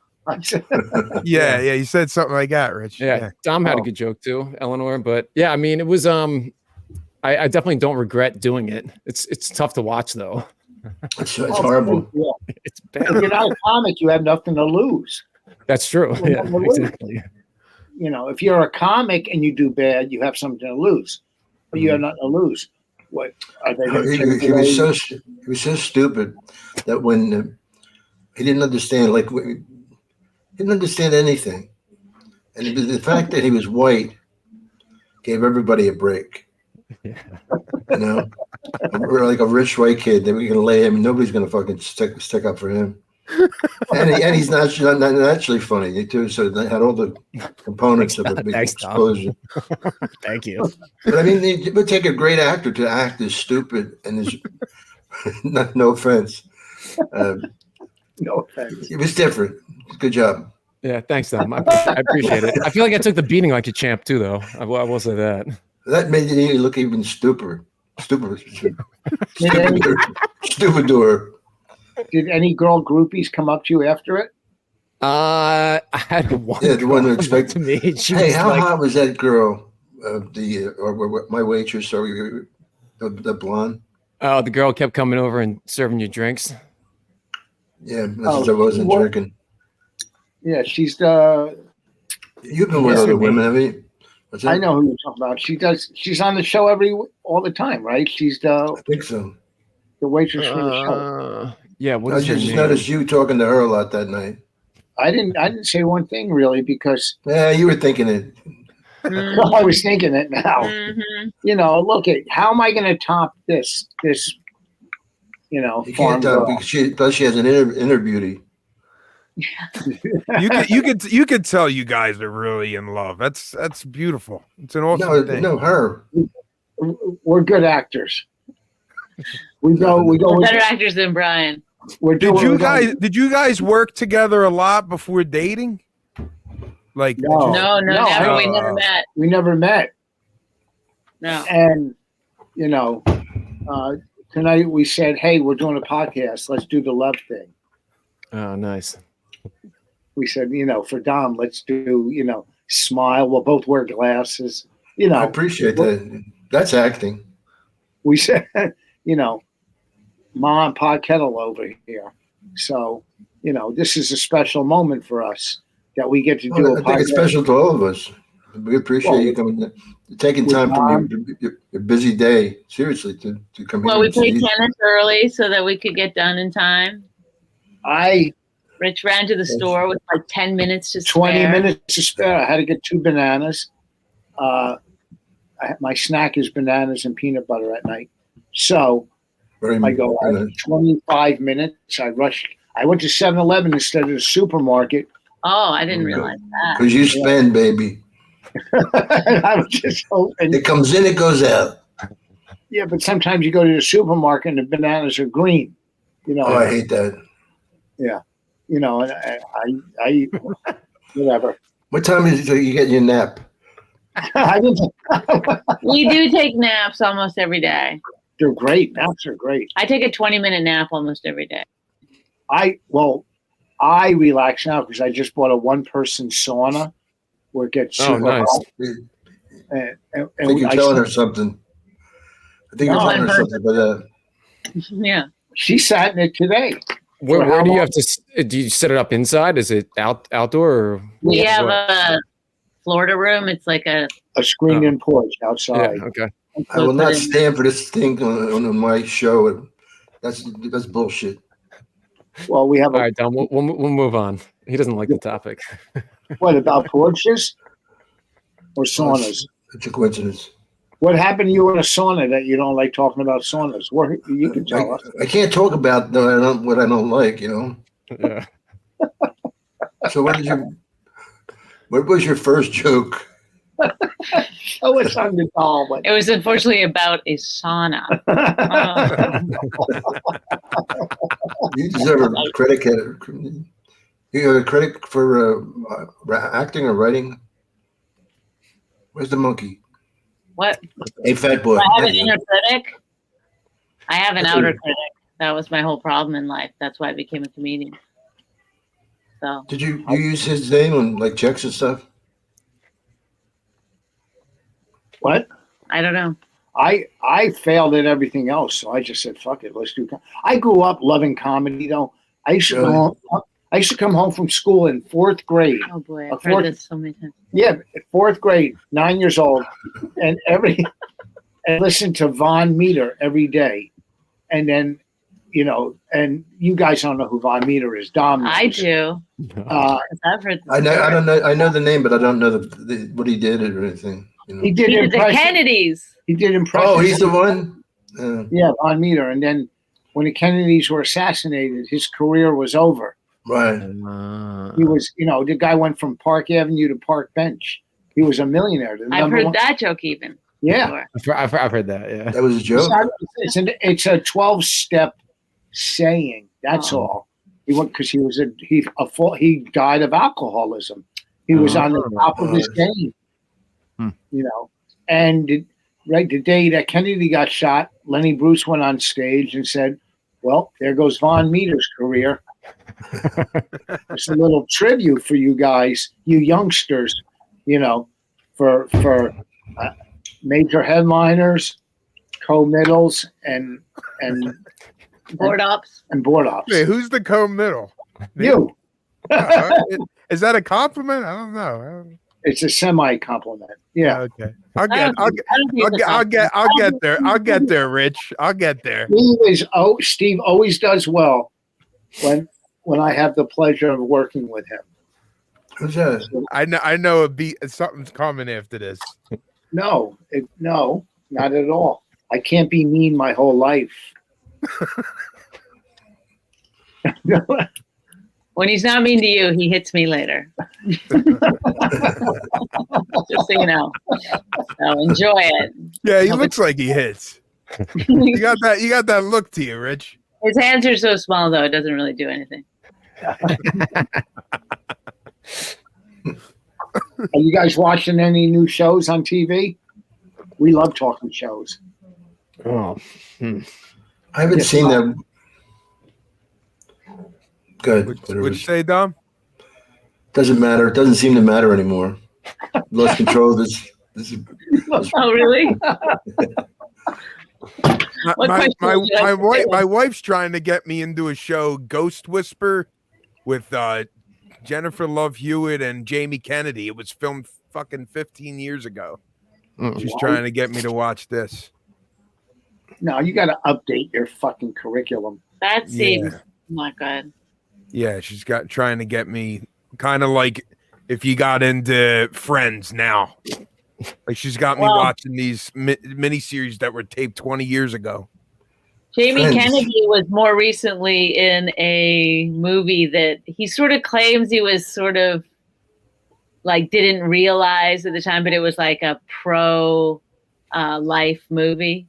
Speaker 6: yeah, he said something like that, Rich.
Speaker 2: Yeah. Dom had a good joke too, Eleanor. But yeah, I mean, it was I definitely don't regret doing it. It's tough to watch though.
Speaker 3: It's horrible.
Speaker 2: It's bad.
Speaker 1: If you're not a comic, you have nothing to lose.
Speaker 2: That's true. Yeah, exactly.
Speaker 1: You know, if you're a comic and you do bad, you have something to lose. But you have nothing to lose. What are they?
Speaker 3: He was so stupid that when he didn't understand, like he didn't understand anything, and the fact that he was white gave everybody a break. You know, we're like a rich white kid. Then we're gonna lay him. Nobody's gonna fucking stick up for him. And he's not naturally funny too. So they had all the components of a big explosion.
Speaker 2: Thank you.
Speaker 3: But I mean, it would take a great actor to act as stupid and as no offense.
Speaker 1: No offense.
Speaker 3: It was different. Good job.
Speaker 2: Yeah, thanks, Tom. I appreciate it. I feel like I took the beating like a champ too, though. I will say that.
Speaker 3: That made you look even stupider. Stupider.
Speaker 1: Did any girl groupies come up to you after it?
Speaker 2: I had one.
Speaker 3: Yeah, the one who expected
Speaker 2: to me.
Speaker 3: Hey, how hot was that girl? Or my waitress, or the blonde?
Speaker 2: Oh, the girl kept coming over and serving you drinks.
Speaker 3: Yeah, since I wasn't drinking.
Speaker 1: Yeah, she's the.
Speaker 3: You've been with other women, haven't you?
Speaker 1: I know who you're talking about. She's on the show all the time, right? She's the.
Speaker 3: I think so.
Speaker 1: The waitress for the show.
Speaker 2: Yeah,
Speaker 3: I just noticed you talking to her a lot that night.
Speaker 1: I didn't say one thing really because.
Speaker 3: Yeah, you were thinking it.
Speaker 1: I was thinking it now.
Speaker 5: Mm-hmm.
Speaker 1: You know, look at how am I going to top this? You know,
Speaker 3: you can't top because plus she has an inner beauty.
Speaker 6: You could tell you guys are really in love. That's beautiful. It's an awesome thing.
Speaker 3: No, her.
Speaker 1: We're good actors. We go
Speaker 5: better actors than Brian.
Speaker 6: Did you guys work together a lot before dating? Like
Speaker 5: no, never. We never met.
Speaker 1: We never met.
Speaker 5: No.
Speaker 1: And you know, tonight we said, "Hey, we're doing a podcast. Let's do the love thing."
Speaker 2: Oh, nice.
Speaker 1: We said, you know, for Dom, let's do, you know, smile. We'll both wear glasses. You know,
Speaker 3: I appreciate that. That's acting.
Speaker 1: We said, you know, Ma and Pa Kettle over here. So, you know, this is a special moment for us that we get to do a podcast. I think
Speaker 3: it's special to all of us. We appreciate you coming, taking time from your busy day, seriously, to come here.
Speaker 5: Well, we played tennis early so that we could get done in time. Rich ran to the store with like 10 minutes to spare.
Speaker 1: 20 minutes to spare. I had to get 2 bananas. My snack is bananas and peanut butter at night. So I go 25 minutes. I rushed. I went to 7-Eleven instead of the supermarket.
Speaker 5: Oh, I didn't realize that.
Speaker 3: Because you spend, baby.
Speaker 1: I was just hoping.
Speaker 3: It comes in, it goes out.
Speaker 1: Yeah, but sometimes you go to the supermarket and the bananas are green. You know.
Speaker 3: Oh, I hate that.
Speaker 1: Yeah. You know, and I whatever.
Speaker 3: What time is it till you get your nap?
Speaker 5: We do take naps almost every day.
Speaker 1: They're great. Naps are great.
Speaker 5: I take a 20-minute nap almost every day.
Speaker 1: I relax now because I just bought a 1-person sauna where it gets super hot.
Speaker 3: I think you're telling her something. I think you're telling her something, but
Speaker 5: yeah.
Speaker 1: She sat in it today.
Speaker 2: Where do you have to? Do you set it up inside? Is it outdoor? Or
Speaker 5: we have a Florida room. It's like a
Speaker 1: screened-in porch outside.
Speaker 2: Yeah, okay.
Speaker 3: I will not stand for this thing on my show. That's bullshit.
Speaker 1: Well, we have.
Speaker 2: All right, Tom. We'll move on. He doesn't like the topic.
Speaker 1: What about porches or saunas?
Speaker 3: It's a coincidence.
Speaker 1: What happened to you in a sauna that you don't like talking about saunas? You can tell us.
Speaker 3: I can't talk about what I don't like, you know.
Speaker 2: Yeah.
Speaker 3: So what was your first joke?
Speaker 1: Oh, it's on the doll.
Speaker 5: It was unfortunately about a sauna.
Speaker 3: You deserve a credit. You have a credit for acting or writing. Where's the monkey?
Speaker 5: What?
Speaker 3: A fat boy.
Speaker 5: I have an inner critic. I have an outer critic. That was my whole problem in life. That's why I became a comedian. So.
Speaker 3: Did you use his name on like checks and stuff?
Speaker 1: What?
Speaker 5: I don't know.
Speaker 1: I failed at everything else, so I just said, "Fuck it, let's do." I grew up loving comedy, though. I used to come home from school in 4th grade.
Speaker 5: Oh boy, I've heard this so many times.
Speaker 1: Yeah, 4th grade, 9 years old, and listen to Vaughn Meader every day, and then, you know, and you guys don't know who Vaughn Meader is. Dom knows.
Speaker 5: I do. I've heard.
Speaker 3: I don't know. I know the name, but I don't know what he did or anything. You know?
Speaker 1: He did
Speaker 5: the Kennedys.
Speaker 1: He did impressions.
Speaker 3: Oh, he's the one.
Speaker 1: Yeah, Vaughn Meader. And then when the Kennedys were assassinated, his career was over.
Speaker 3: Right.
Speaker 1: He was, the guy went from Park Avenue to Park Bench. He was a millionaire.
Speaker 5: I've heard that joke even.
Speaker 1: Yeah.
Speaker 2: I've heard that. Yeah.
Speaker 3: That was a joke.
Speaker 1: It's a 12-step saying. That's all. He went because he died of alcoholism. He was on the top of his game. And the day that Kennedy got shot, Lenny Bruce went on stage and said, "Well, there goes Vaughn Meader's career." It's a little tribute for you guys, you youngsters, for major headliners, co-middles, and
Speaker 5: board ops.
Speaker 1: And board ops.
Speaker 6: Hey, who's the co-middle?
Speaker 1: You.
Speaker 6: Is that a compliment? I don't know.
Speaker 1: It's a semi-compliment. Yeah.
Speaker 6: Okay. I'll get there. I'll get there, Rich. I'll get there.
Speaker 1: Steve always does well when I have the pleasure of working with him.
Speaker 3: Who's that?
Speaker 6: I know something's coming after this.
Speaker 1: No, not at all. I can't be mean my whole life.
Speaker 5: When he's not mean to you, he hits me later. Just so you know. So enjoy it.
Speaker 6: Yeah, he looks like he hits. You got that look to you, Rich.
Speaker 5: His hands are so small though, it doesn't really do anything.
Speaker 1: Are you guys watching any new shows on TV? We love talking shows.
Speaker 2: Oh.
Speaker 3: I haven't seen them. Good.
Speaker 6: What'd you say, Dom?
Speaker 3: Doesn't matter. It doesn't seem to matter anymore. Lost control of this.
Speaker 5: Oh, really?
Speaker 6: My wife's trying to get me into a show, Ghost Whisper, with Jennifer Love Hewitt and Jamie Kennedy. It was filmed fucking 15 years ago. She's trying to get me to watch this.
Speaker 1: No, you got to update your fucking curriculum.
Speaker 5: That seems not good.
Speaker 6: Yeah, she's trying to get me kind of like if you got into Friends now. Like she's got me watching these miniseries that were taped 20 years ago.
Speaker 5: Jamie Kennedy was more recently in a movie that he sort of claims he was sort of like didn't realize at the time, but it was like a pro-life movie.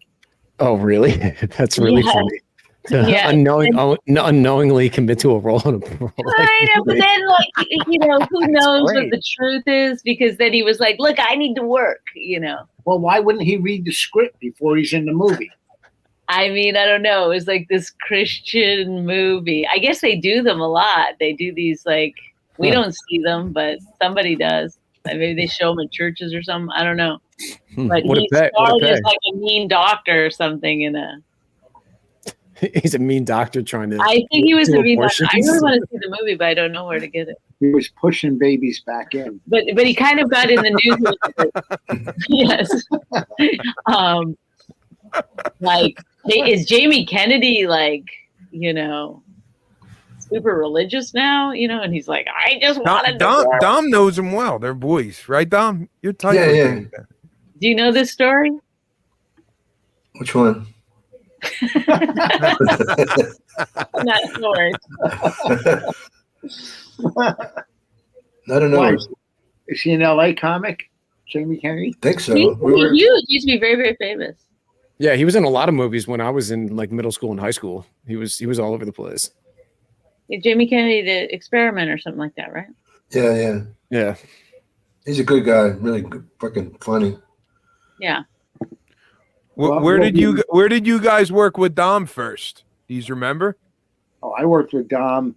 Speaker 2: Oh, really? That's really funny. Unknowingly commit to a role in a role.
Speaker 5: Kind of, but then who knows what the truth is? Because then he was like, "Look, I need to work."
Speaker 1: Well, why wouldn't he read the script before he's in the movie?
Speaker 5: I mean, I don't know. It was like this Christian movie. I guess they do them a lot. They do these we don't see them, but somebody does. Maybe they show them in churches or something. I don't know. But he started as like a mean doctor or something in a.
Speaker 2: He's a mean doctor trying to.
Speaker 5: I think he was a mean doctor. I really want to see the movie, but I don't know where to get it.
Speaker 1: He was pushing babies back in.
Speaker 5: But he kind of got in the news. Yes. Is Jamie Kennedy super religious now? And he's like, I just wanted to.
Speaker 6: Dom knows him well. They're boys, right, Dom? You're tight.
Speaker 3: Yeah.
Speaker 5: Do you know this story?
Speaker 3: Which one?
Speaker 5: Not yours.
Speaker 3: I don't know.
Speaker 1: Why? Is he an LA comic, Jamie Kennedy?
Speaker 3: I think so.
Speaker 5: He used to be very, very famous.
Speaker 2: Yeah, he was in a lot of movies when I was in middle school and high school. He was all over the place.
Speaker 5: Jamie Kennedy, The Experiment or something like that, right?
Speaker 2: Yeah.
Speaker 3: He's a good guy. Really good, fucking funny.
Speaker 5: Yeah.
Speaker 6: Where did you guys work with Dom first? Do you remember?
Speaker 1: Oh, I worked with Dom.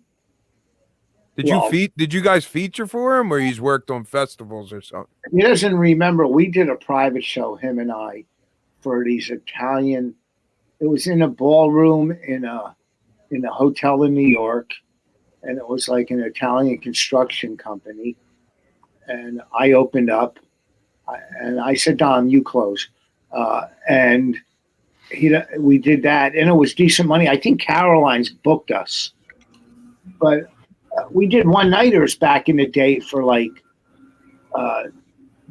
Speaker 6: Did you guys feature for him, or he's worked on festivals or something?
Speaker 1: He doesn't remember. We did a private show, him and I, for these Italian. It was in a ballroom in a hotel in New York, and it was like an Italian construction company. And I opened up, and I said, "Dom, you close." And we did that, and it was decent money. I think Caroline's booked us, but we did one-nighters back in the day for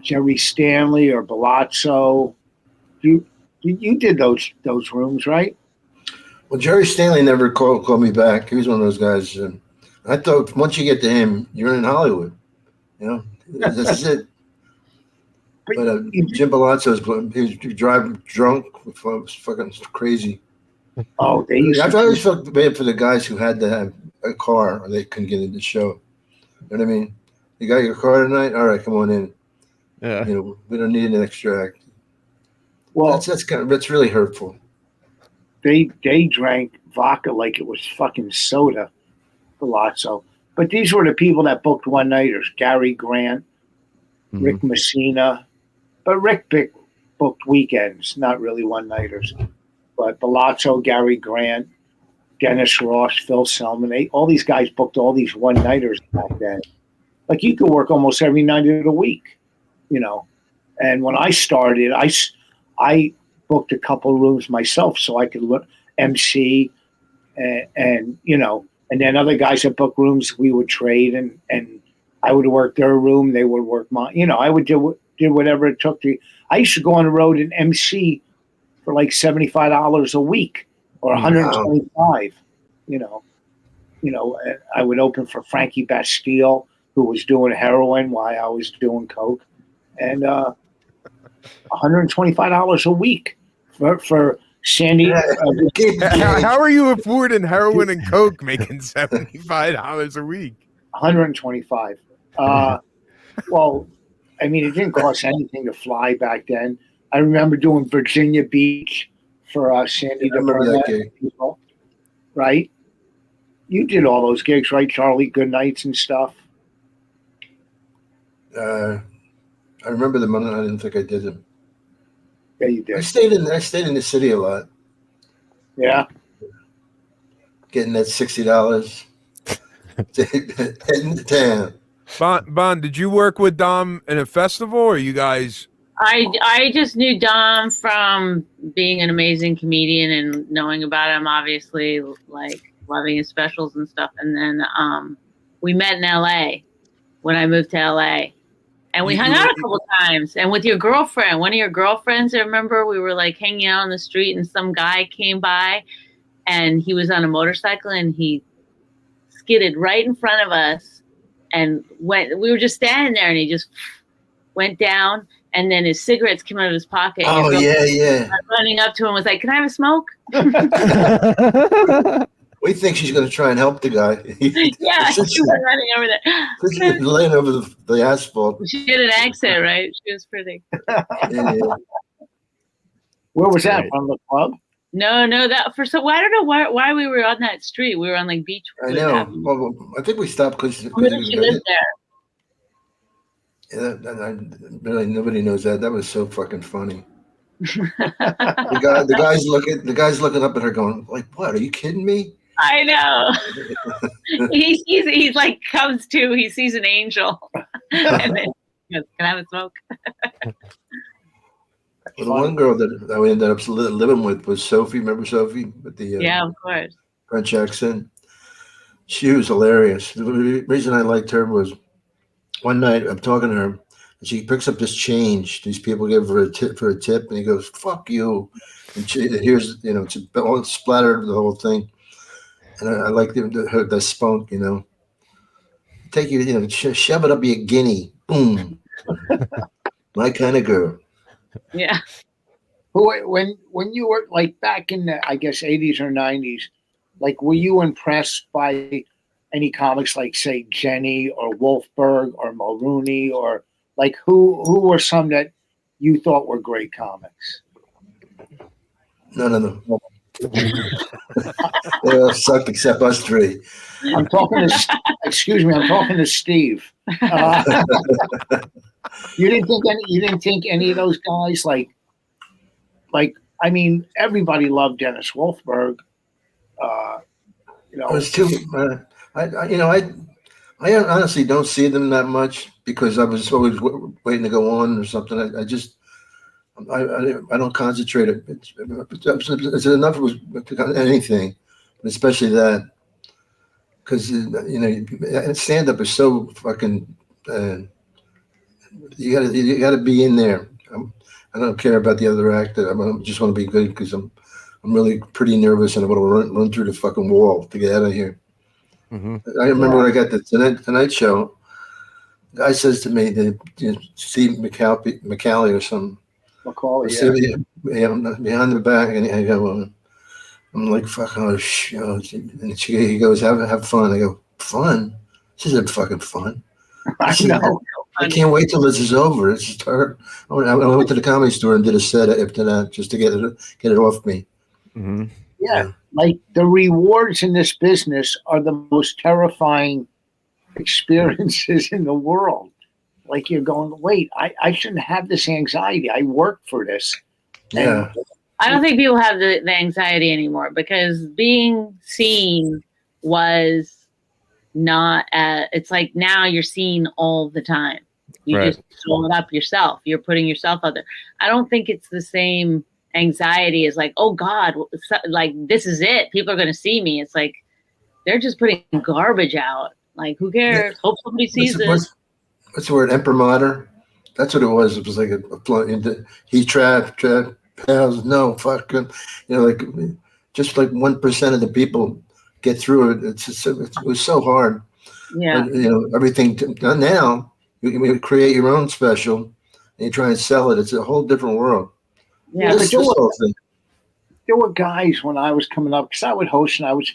Speaker 1: Jerry Stanley or Palazzo, You did those rooms, right?
Speaker 3: Well, Jerry Stanley never called me back. He was one of those guys. I thought once you get to him, you're in Hollywood. You know, this is it. But Jim Palazzo's he was driving drunk. It was fucking crazy.
Speaker 1: Oh,
Speaker 3: I always felt bad for the guys who had to have a car or they couldn't get into the show. You know what I mean? You got your car tonight? All right, come on in.
Speaker 2: Yeah.
Speaker 3: You know, we don't need an extra act.
Speaker 1: Well,
Speaker 3: that's really hurtful.
Speaker 1: They drank vodka like it was fucking soda, Palazzo. But these were the people that booked one-nighters. Gary Grant, Rick Messina. But Rick booked weekends, not really one-nighters. But Palazzo, Gary Grant, Dennis Ross, Phil Selman, all these guys booked all these one-nighters back then. Like you could work almost every night of the week, you know. And when I started, I booked a couple of rooms myself so I could look MC and you know, and then other guys that booked rooms, we would trade and I would work their room, they would work mine. You know, I would do whatever it took to. I used to go on the road and MC for like $75 a week or 125. Wow. You know, I would open for Frankie Bastille, who was doing heroin while I was doing coke, and $125 a week for Sandy.
Speaker 6: How are you affording heroin and coke making $75 a week?
Speaker 1: 125. Well, I mean, it didn't cost anything to fly back then. I remember doing Virginia Beach for Sandy.
Speaker 3: I remember that gig.
Speaker 1: People, right? You did all those gigs, right, Charlie? Good nights and stuff.
Speaker 3: I remember them. I didn't think I did them.
Speaker 1: Yeah, you did.
Speaker 3: I stayed in the city a lot.
Speaker 1: Yeah.
Speaker 3: Getting that $60. Heading to town.
Speaker 6: Vaughn, did you work with Dom in a festival, or you guys?
Speaker 5: I just knew Dom from being an amazing comedian and knowing about him, obviously, like loving his specials and stuff. And then we met in LA when I moved to LA. And we hung out a couple times. And with your girlfriend, one of your girlfriends, I remember we were like hanging out on the street and some guy came by and he was on a motorcycle and he skidded right in front of us and we were just standing there and he just went down and then his cigarettes came out of his pocket.
Speaker 3: Oh, yeah.
Speaker 5: Running up to him was like, "Can I have a smoke?"
Speaker 3: We think she's going to try and help the guy.
Speaker 5: Yeah, she was running over there.
Speaker 3: She's laying over the asphalt.
Speaker 5: She had an accent, right? She was pretty.
Speaker 3: Yeah.
Speaker 1: Where was that, from the club?
Speaker 5: No, I don't know why we were on that street. We were on like Beachwood.
Speaker 3: I know. Well, I think we stopped because
Speaker 5: she lived there.
Speaker 3: Yeah, really nobody knows that. That was so fucking funny. the guy's looking up at her, going like, "What? Are you kidding me?"
Speaker 5: I know. He's like comes to. He sees an angel, and then he goes, "Can I have a smoke?"
Speaker 3: Well, the one girl that we ended up living with was Sophie. Remember Sophie with the
Speaker 5: yeah, of course,
Speaker 3: French accent? She was hilarious. The reason I liked her was one night I'm talking to her, and she picks up this change. These people give her a tip, and he goes, "Fuck you!" And here's it's all splattered the whole thing. And I like the spunk, take you, shove it up your guinea, boom, my kind of girl.
Speaker 5: Yeah.
Speaker 1: When you were like back in the, I guess, 80s or 90s, like were you impressed by any comics like say Jenny or Wolfberg or Mulrooney or like who were some that you thought were great comics?
Speaker 3: None of them. They all sucked except us three.
Speaker 1: I'm talking to Steve. You didn't think any of those guys like I mean everybody loved Dennis Wolfberg.
Speaker 3: It was too. I honestly don't see them that much because I was always waiting to go on or something. I don't concentrate. It's enough with anything, but especially that, because stand up is so fucking. You gotta be in there. I don't care about the other actor. I just want to be good because I'm really pretty nervous and I'm going to run through the fucking wall to get out of here.
Speaker 2: Mm-hmm.
Speaker 3: I remember when I got the Tonight Show. The guy says to me, that, Steve McCallie or something.
Speaker 1: McCauley,
Speaker 3: I'm behind the back, and I go, I'm like, fuck, oh shit. And he goes, have fun. I go, fun? This isn't fucking fun.
Speaker 1: I know.
Speaker 3: I can't wait till this is over. It's just hard. I went to the Comedy Store and did a set after that just to get it off me.
Speaker 2: Mm-hmm.
Speaker 1: Yeah, like the rewards in this business are the most terrifying experiences in the world. Like you're going, wait, I shouldn't have this anxiety. I work for this.
Speaker 3: Yeah.
Speaker 5: I don't think people have the anxiety anymore because being seen was not it's like now you're seen all the time. You just throw it up yourself. You're putting yourself out there. I don't think it's the same anxiety as like, oh God, like this is it. People are going to see me. It's like they're just putting garbage out. Like who cares? Yeah. Hope somebody sees this.
Speaker 3: What's the word? Imprimatur? That's what it was. It was like he trapped pals. No, fucking, like just like 1% of the people get through it. It was so hard.
Speaker 5: Yeah.
Speaker 3: But, everything now you create your own special and you try and sell it. It's a whole different world.
Speaker 5: Yeah.
Speaker 1: There were guys when I was coming up because I would host and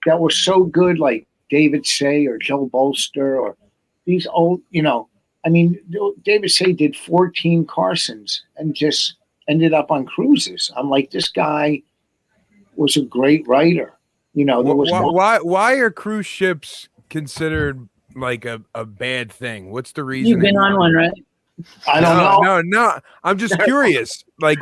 Speaker 1: that were so good, like David Say or Joe Bolster or these old, David Say did 14 Carsons and just ended up on cruises. I'm like, this guy was a great writer.
Speaker 6: Why are cruise ships considered like a bad thing? What's the reason?
Speaker 5: You've been on one, right?
Speaker 1: I don't know.
Speaker 6: No. I'm just curious. Like,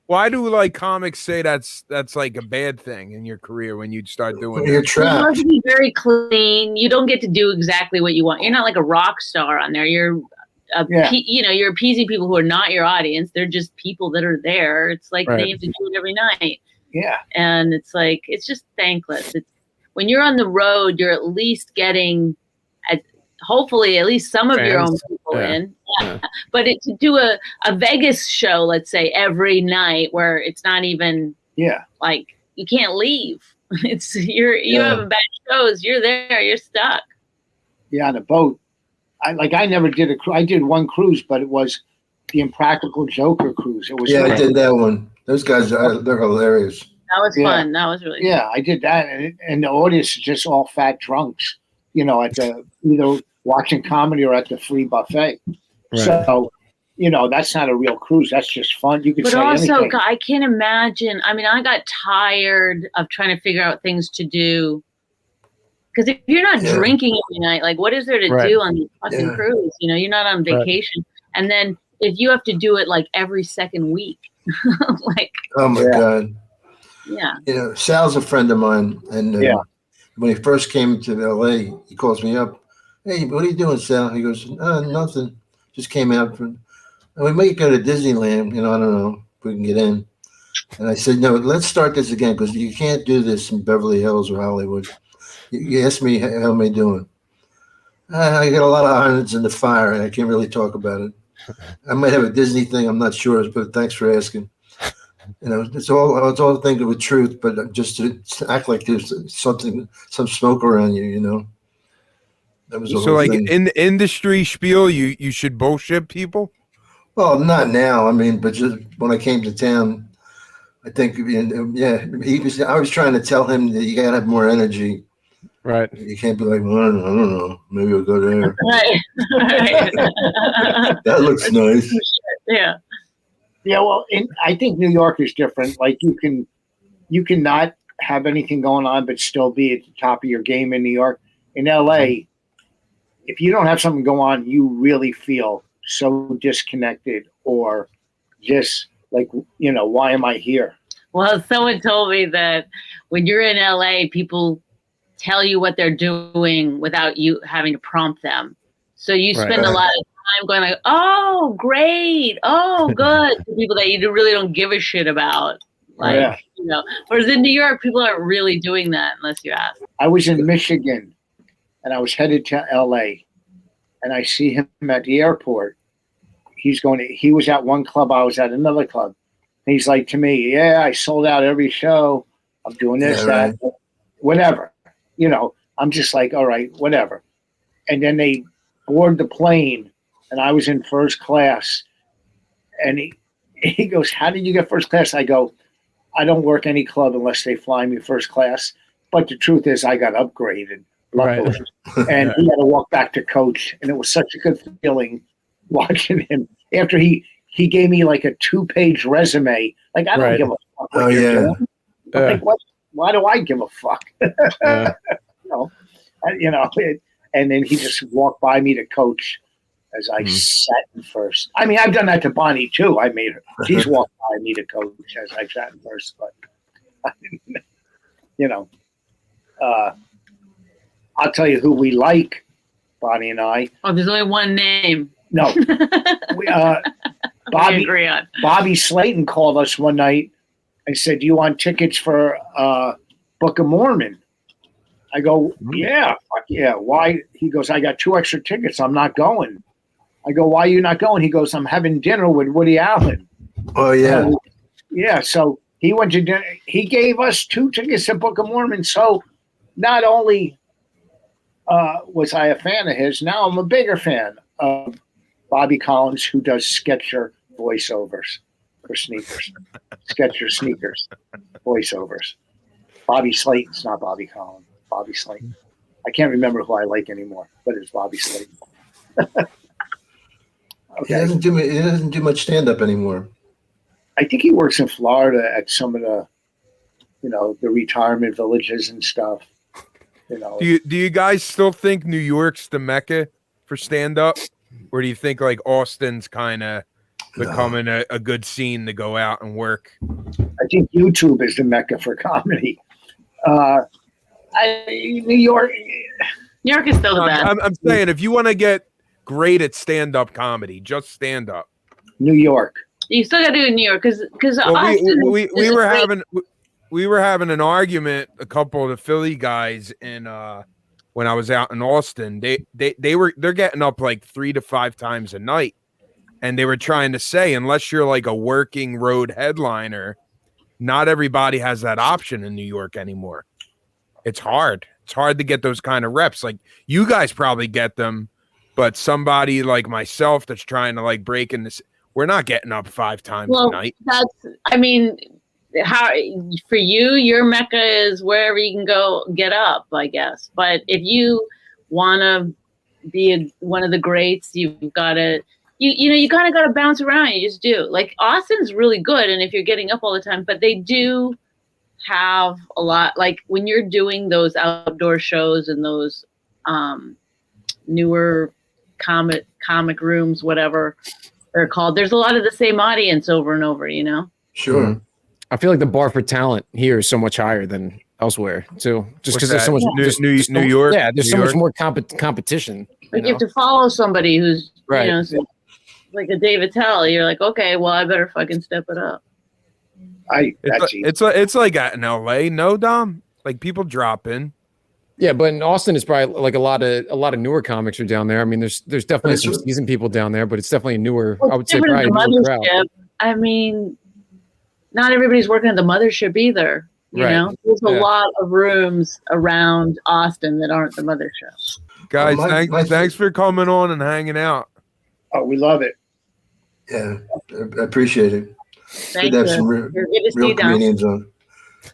Speaker 6: why do like comics say that's like a bad thing in your career when you start doing
Speaker 3: You're trapped.
Speaker 5: You have to be very clean. You don't get to do exactly what you want. You're not like a rock star on there. You're you're appeasing people who are not your audience. They're just people that are there. It's like they have to do it every night.
Speaker 1: Yeah.
Speaker 5: And it's like, it's just thankless. It's when you're on the road, you're at least getting hopefully at least some of your own people in. Yeah. But to do a Vegas show, let's say every night where it's not even like you can't leave. It's you have bad shows, you're there, you're stuck.
Speaker 1: Yeah, on a boat. I never did a cruise. I did one cruise, but it was the Impractical Joker cruise. It was
Speaker 3: I did that one. Those guys they're hilarious.
Speaker 5: That was fun. That was really
Speaker 1: fun. I did that, and the audience is just all fat drunks, at the either watching comedy or at the free buffet. Right. So, that's not a real cruise. That's just fun. You could say anything. But also,
Speaker 5: I can't imagine. I mean, I got tired of trying to figure out things to do. Because if you're not drinking every night, like what is there to do on the fucking cruise? You're not on vacation. Right. And then if you have to do it like every second week, like
Speaker 3: oh my God.
Speaker 5: Yeah.
Speaker 3: Sal's a friend of mine, and when he first came to LA, he calls me up. Hey, what are you doing, Sal? He goes, nothing. Just came out from. And we might go to Disneyland. I don't know if we can get in. And I said, no, let's start this again because you can't do this in Beverly Hills or Hollywood. You asked me, how am I doing? I got a lot of irons in the fire, and I can't really talk about it. I might have a Disney thing, I'm not sure, but thanks for asking. It's all thinking with truth, but just to act like there's some smoke around you, That was
Speaker 6: so like thing. In the industry spiel, you should bullshit people?
Speaker 3: Well, not now. I mean, but just when I came to town, I think, I was trying to tell him that you gotta have more energy.
Speaker 2: Right.
Speaker 3: You can't be like, well, I don't know. Maybe I'll go there.
Speaker 5: Right.
Speaker 3: That looks nice.
Speaker 5: Yeah.
Speaker 1: Yeah. Well, I think New York is different. Like you can not have anything going on, but still be at the top of your game in New York. In LA, if you don't have something going on, you really feel so disconnected or just like, why am I here?
Speaker 5: Well, someone told me that when you're in LA, people tell you what they're doing without you having to prompt them. So you spend a lot of time going like, oh, great. Oh, good. To people that you really don't give a shit about. Like, whereas in New York, people aren't really doing that unless you ask.
Speaker 1: I was in Michigan and I was headed to LA and I see him at the airport. he was at one club, I was at another club. And he's like to me, yeah, I sold out every show. I'm doing this, that, whatever. You know, I'm just like, all right, whatever. And then they board the plane, and I was in first class. And he goes, how did you get first class? I go, I don't work any club unless they fly me first class. But the truth is I got upgraded, luckily. Right. And he had to walk back to coach. And it was such a good feeling watching him. After he gave me like a 2-page resume. Like, I don't give a fuck what you're doing. Like, why do I give a fuck? And then he just walked by me to coach as I sat in first. I mean, I've done that to Bonnie too. I made her. She's walked by me to coach as I sat in first. But, I'll tell you who we like, Bonnie and I.
Speaker 5: Oh, there's only one name.
Speaker 1: No. Bobby Slayton called us one night and said, do you want tickets for Book of Mormon? I go, yeah, fuck yeah. Why? He goes, I got 2 extra tickets. I'm not going. I go, why are you not going? He goes, I'm having dinner with Woody Allen.
Speaker 3: Oh, yeah.
Speaker 1: Yeah, so he went to dinner. He gave us 2 tickets to Book of Mormon. So not only was I a fan of his, now I'm a bigger fan of Bobby Collins, who does Sketcher voiceovers for sneakers. Sketcher sneakers voiceovers. Bobby Slayton's not Bobby Collins. Bobby Slayton. I can't remember who I like anymore, but it's Bobby Slayton. Okay.
Speaker 3: He doesn't do much stand-up anymore.
Speaker 1: I think he works in Florida at some of the, the retirement villages and stuff.
Speaker 6: Do you guys still think New York's the Mecca for stand-up, or do you think like Austin's kind of becoming a good scene to go out and work?
Speaker 1: I think YouTube is the Mecca for comedy. New York
Speaker 5: is still the best.
Speaker 6: I'm saying, if you want to get great at stand-up comedy, just stand-up.
Speaker 1: New York.
Speaker 5: You still got to do it in New York because
Speaker 6: we were having an argument, a couple of the Philly guys, in when I was out in Austin. They're getting up like 3 to 5 times a night, and they were trying to say, unless you're like a working road headliner, not everybody has that option in New York anymore. It's hard. It's hard to get those kind of reps. Like, you guys probably get them, but somebody like myself that's trying to like break in this, we're not getting up 5 times a night.
Speaker 5: How for you, your Mecca is wherever you can go get up, I guess. But if you want to be one of the greats, you've got to, you kind of got to bounce around. You just do. Like, Austin's really good, and if you're getting up all the time, but they do have a lot, like when you're doing those outdoor shows and those newer comic rooms, whatever they're called, there's a lot of the same audience over and over,
Speaker 3: Sure.
Speaker 2: Mm-hmm. I feel like the bar for talent here is so much higher than elsewhere too, just because there's so much
Speaker 6: New York.
Speaker 2: Yeah, there's so much more competition.
Speaker 5: Like, you have to follow somebody who's like a David Tell. You're like, okay, well, I better fucking step it up.
Speaker 6: It's like in LA, no, Dom? Like, people drop in.
Speaker 2: Yeah, but in Austin, it's probably like a lot of newer comics are down there. I mean, there's definitely some seasoned people down there, but it's definitely a newer. I would say probably a newer crowd.
Speaker 5: I mean, not everybody's working at the mothership either. You know, there's a lot of rooms around Austin that aren't the mothership.
Speaker 6: Guys, thanks for coming on and hanging out.
Speaker 1: Oh, we love it.
Speaker 3: Yeah, I appreciate it.
Speaker 5: Thank you.
Speaker 3: Some real comedians on.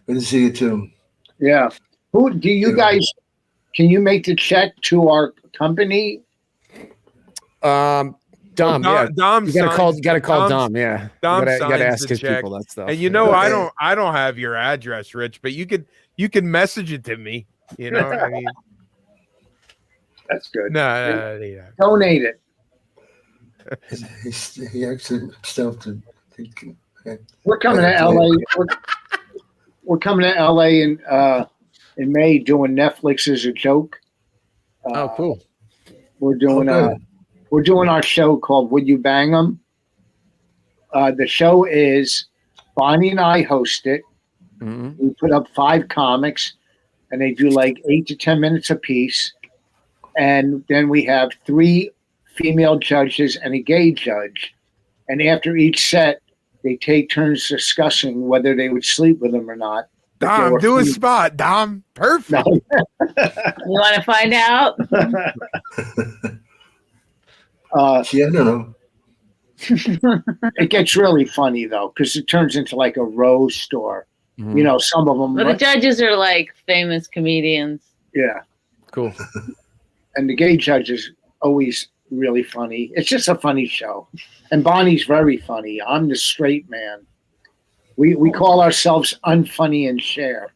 Speaker 3: Good to see you too.
Speaker 1: Yeah. Who do you guys? Can you make the check to our company?
Speaker 2: Dom,
Speaker 6: Dom,
Speaker 2: you gotta call Dom. Yeah,
Speaker 6: Dom,
Speaker 2: you gotta ask his people that stuff.
Speaker 6: And I don't have your address, Rich, but you could message it to me. You know what I mean?
Speaker 1: That's good.
Speaker 6: No.
Speaker 1: Donate it.
Speaker 3: He actually himself to.
Speaker 1: We're coming to LA. We're coming to LA in May, doing Netflix as a joke.
Speaker 2: Oh, cool.
Speaker 1: We're doing our show called Would You Bang 'Em? The show is Bonnie and I host it. Mm-hmm. We put up 5 comics, and they do like 8 to 10 minutes apiece. And then we have 3 female judges and a gay judge. and after each set, they take turns discussing whether they would sleep with him or not.
Speaker 6: Dom, do a spot, Dom. Perfect.
Speaker 1: No.
Speaker 5: You want to find out?
Speaker 3: Yeah, I don't know.
Speaker 1: It gets really funny though, because it turns into like a rose store.
Speaker 2: Mhm.
Speaker 1: You know, some of them.
Speaker 5: But the judges are like famous comedians.
Speaker 1: Yeah,
Speaker 2: Cool.
Speaker 1: and the gay judge is always really funny. It's just a funny show, and Bonnie's very funny. I'm the straight man. We call ourselves Unfunny and Share.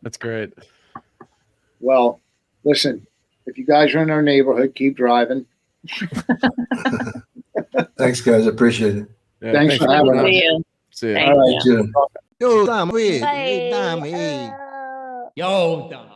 Speaker 2: That's great.
Speaker 1: Well, listen, if you guys are in our neighborhood, keep driving.
Speaker 3: Thanks, guys. I appreciate it.
Speaker 2: Yeah,
Speaker 1: Thanks for having us.
Speaker 5: See you.
Speaker 2: See ya.
Speaker 5: Thank
Speaker 1: All right.
Speaker 5: you.
Speaker 3: Yo,
Speaker 4: Yo, Dom.